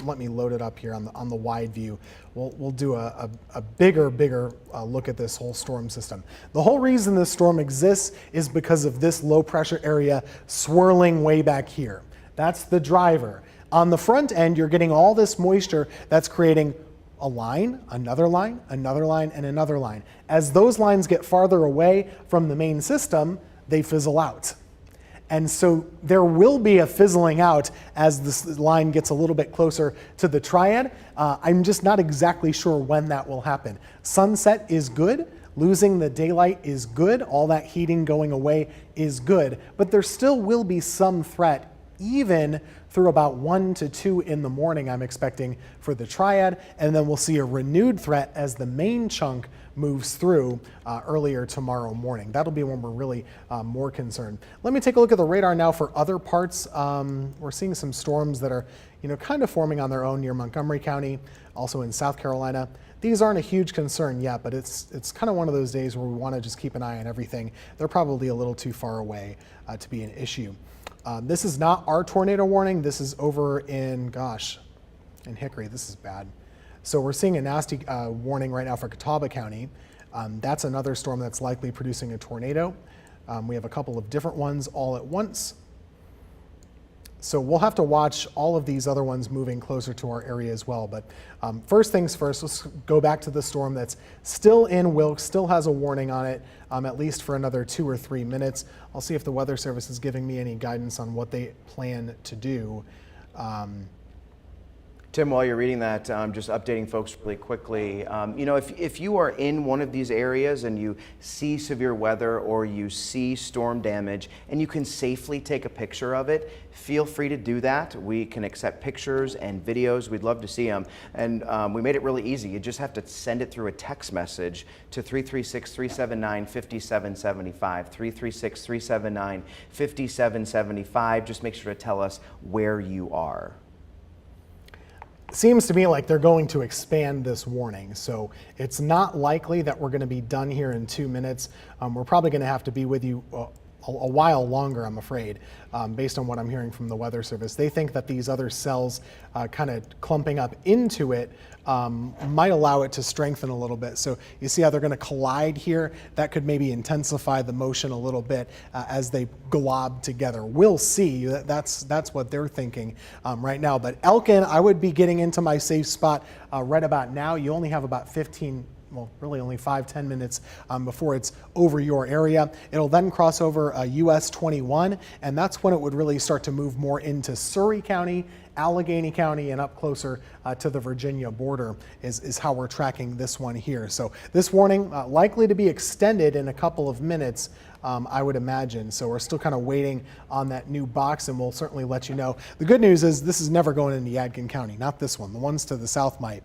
Let me load it up here on the wide view. We'll do a bigger look at this whole storm system. The whole reason this storm exists is because of this low pressure area swirling way back here. That's the driver. On the front end, you're getting all this moisture that's creating a line, another line, another line, and another line. As those lines get farther away from the main system, they fizzle out. And so there will be a fizzling out as this line gets a little bit closer to the Triad. I'm just not exactly sure when that will happen. Sunset is good. Losing the daylight is good. All that heating going away is good. But there still will be some threat even through about 1 to 2 in the morning, I'm expecting for the Triad, and then we'll see a renewed threat as the main chunk moves through earlier tomorrow morning. That'll be when we're really more concerned. Let me take a look at the radar now for other parts. We're seeing some storms that are, kind of forming on their own near Montgomery County, also in South Carolina. These aren't a huge concern yet, but it's kind of one of those days where we want to just keep an eye on everything. They're probably a little too far away to be an issue. This is not our tornado warning. This is over in Hickory. This is bad. So we're seeing a nasty warning right now for Catawba County. That's another storm that's likely producing a tornado. We have a couple of different ones all at once. So we'll have to watch all of these other ones moving closer to our area as well. But first things first, let's go back to the storm that's still in Wilkes, still has a warning on it, at least for another 2 or 3 minutes. I'll see if the Weather Service is giving me any guidance on what they plan to do. Tim, while you're reading that, just updating folks really quickly, if you are in one of these areas and you see severe weather or you see storm damage and you can safely take a picture of it, feel free to do that. We can accept pictures and videos. We'd love to see them. And we made it really easy. You just have to send it through a text message to 336-379-5775, 336-379-5775. Just make sure to tell us where you are. Seems to me like they're going to expand this warning, so it's not likely that we're going to be done here in 2 minutes. We're probably going to have to be with you a while longer, I'm afraid, based on what I'm hearing from the Weather Service. They think that these other cells kind of clumping up into it might allow it to strengthen a little bit. So you see how they're going to collide here? That could maybe intensify the motion a little bit as they glob together. We'll see. That's what they're thinking right now. But Elkin, I would be getting into my safe spot right about now. You only have about 15 well, really only 5-10 minutes before it's over your area. It'll then cross over US 21, and that's when it would really start to move more into Surry County, Allegheny County, and up closer to the Virginia border is how we're tracking this one here. So this warning likely to be extended in a couple of minutes, I would imagine. So we're still kind of waiting on that new box, and we'll certainly let you know. The good news is this is never going into Yadkin County, not this one. The ones to the south might.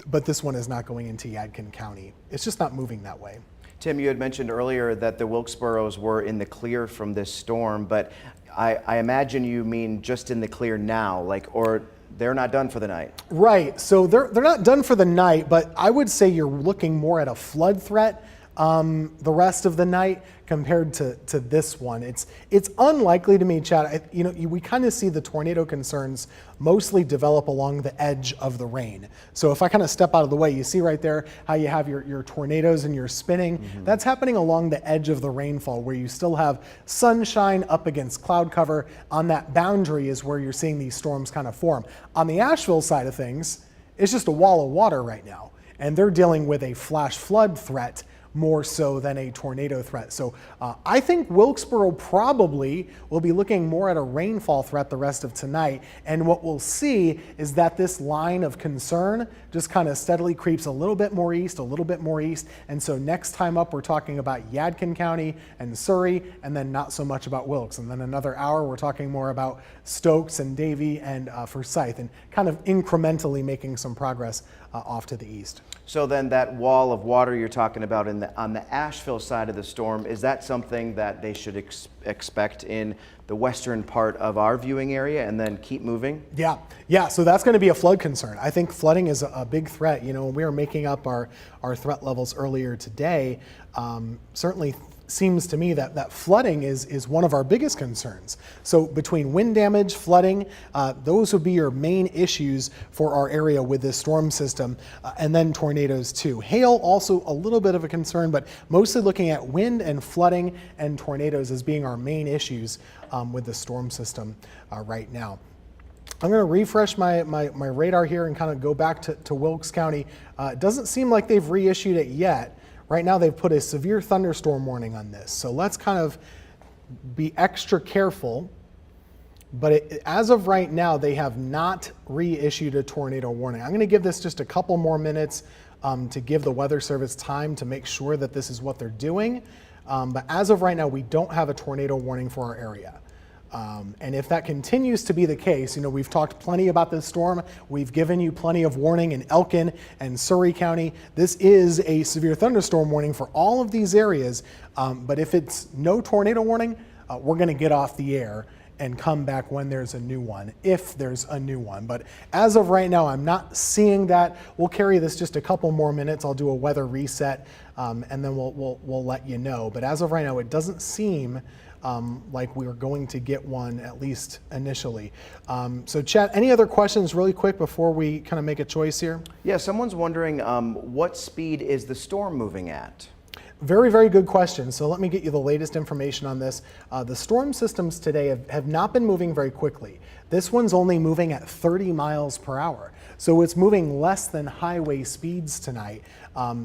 But this one is not going into Yadkin County. It's just not moving that way. Tim, you had mentioned earlier that the Wilkesboros were in the clear from this storm, but I imagine you mean just in the clear now, or they're not done for the night. Right, so they're not done for the night, but I would say you're looking more at a flood threat the rest of the night compared to this one. It's unlikely to me, Chad. We kind of see the tornado concerns mostly develop along the edge of the rain. So if I kind of step out of the way, you see right there how you have your tornadoes and your spinning. That's happening along the edge of the rainfall where you still have sunshine up against cloud cover. On that boundary is where you're seeing these storms kind of form. On the Asheville side of things, it's just a wall of water right now. And they're dealing with a flash flood threat more so than a tornado threat. So I think Wilkesboro probably will be looking more at a rainfall threat the rest of tonight. And what we'll see is that this line of concern just kind of steadily creeps a little bit more east, a little bit more east. And so next time up, we're talking about Yadkin County and Surrey, and then not so much about Wilkes. And then another hour, we're talking more about Stokes and Davie and Forsyth, and kind of incrementally making some progress off to the east. So then that wall of water you're talking about on the Asheville side of the storm, is that something that they should expect in the western part of our viewing area and then keep moving? Yeah, so that's going to be a flood concern. I think flooding is a big threat. When we were making up our threat levels earlier today, certainly seems to me that flooding is one of our biggest concerns. So between wind damage, flooding, those would be your main issues for our area with this storm system, and then tornadoes too. Hail also a little bit of a concern, but mostly looking at wind and flooding and tornadoes as being our main issues with the storm system right now. I'm going to refresh my radar here and kind of go back to Wilkes County. It doesn't seem like they've reissued it yet. Right now they've put a severe thunderstorm warning on this. So let's kind of be extra careful. But as of right now, they have not reissued a tornado warning. I'm going to give this just a couple more minutes to give the Weather Service time to make sure that this is what they're doing. But as of right now, we don't have a tornado warning for our area. And if that continues to be the case, we've talked plenty about this storm. We've given you plenty of warning in Elkin and Surrey County. This is a severe thunderstorm warning for all of these areas. But if it's no tornado warning, we're going to get off the air and come back when there's a new one, if there's a new one. But as of right now, I'm not seeing that. We'll carry this just a couple more minutes. I'll do a weather reset, and then we'll let you know. But as of right now, it doesn't seem like we are going to get one, at least initially. So Chad, any other questions really quick before we kind of make a choice here? Yeah, someone's wondering what speed is the storm moving at? Very, very good question. So let me get you the latest information on this. The storm systems today have not been moving very quickly. This one's only moving at 30 miles per hour. So it's moving less than highway speeds tonight.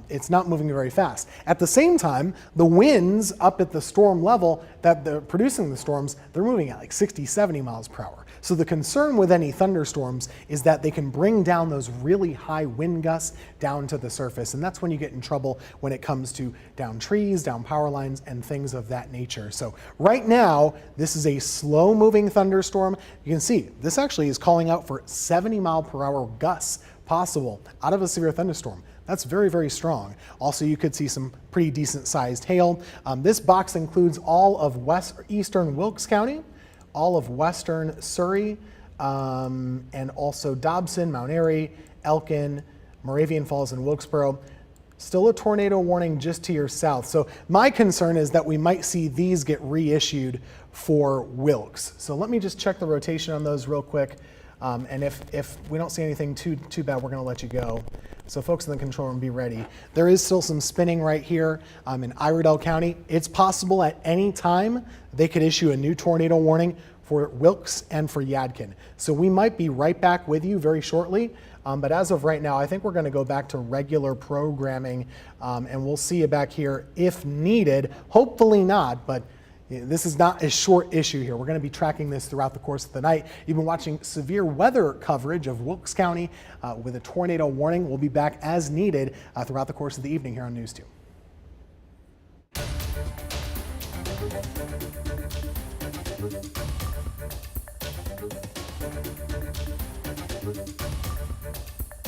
It's not moving very fast. At the same time, the winds up at the storm level that they're producing the storms, they're moving at like 60, 70 miles per hour. So the concern with any thunderstorms is that they can bring down those really high wind gusts down to the surface. And that's when you get in trouble when it comes to down trees, down power lines, and things of that nature. So right now, this is a slow moving thunderstorm. You can see this actually is calling out for 70 mile per hour gusts possible out of a severe thunderstorm. That's very, very strong. Also, you could see some pretty decent sized hail. This box includes all of eastern Wilkes County, all of western Surrey, and also Dobson, Mount Airy, Elkin, Moravian Falls, and Wilkesboro. Still a tornado warning just to your south. So my concern is that we might see these get reissued for Wilkes. So let me just check the rotation on those real quick. And if we don't see anything too bad, we're going to let you go. So folks in the control room, be ready. There is still some spinning right here in Iredell County. It's possible at any time they could issue a new tornado warning for Wilkes and for Yadkin. So we might be right back with you very shortly. But as of right now, I think we're going to go back to regular programming, and we'll see you back here if needed. Hopefully not, but this is not a short issue here. We're going to be tracking this throughout the course of the night. You've been watching severe weather coverage of Wilkes County with a tornado warning. We'll be back as needed throughout the course of the evening here on News 2.